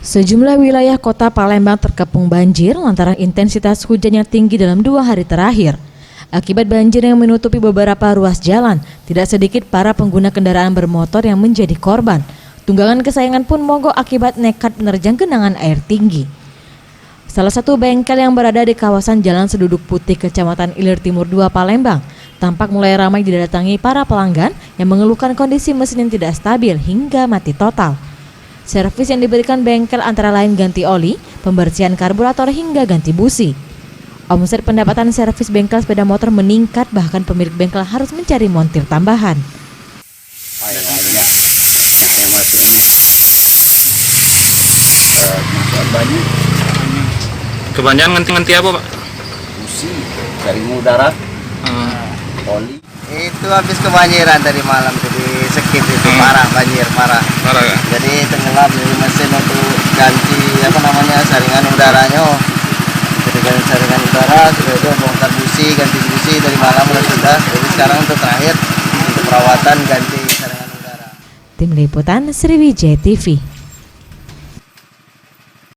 Sejumlah wilayah kota Palembang terkepung banjir lantaran intensitas hujan yang tinggi dalam 2 hari terakhir. Akibat banjir yang menutupi beberapa ruas jalan, tidak sedikit para pengguna kendaraan bermotor yang menjadi korban. Tunggangan kesayangan pun mogok akibat nekat menerjang genangan air tinggi. Salah satu bengkel yang berada di kawasan Jalan Seduduk Putih, Kecamatan Ilir Timur 2, Palembang, tampak mulai ramai didatangi para pelanggan yang mengeluhkan kondisi mesin yang tidak stabil hingga mati total. Servis yang diberikan bengkel antara lain ganti oli, pembersihan karburator hingga ganti busi. Omset pendapatan servis bengkel sepeda motor meningkat, bahkan pemilik bengkel harus mencari montir tambahan. Kebanyakan nganti apa, Pak? Busi, jaring udara, oli. Itu habis kebanjiran tadi malam, jadi skip itu parah, banjir parah. Parah ya? Jadi tenggelam dari mesin untuk ganti saringan udaranya. Jadi ganti saringan udara, sudah itu bongkar busi, ganti busi dari malam sudah. Jadi sekarang untuk terakhir untuk perawatan ganti saringan udara. Tim Liputan Sriwijaya TV.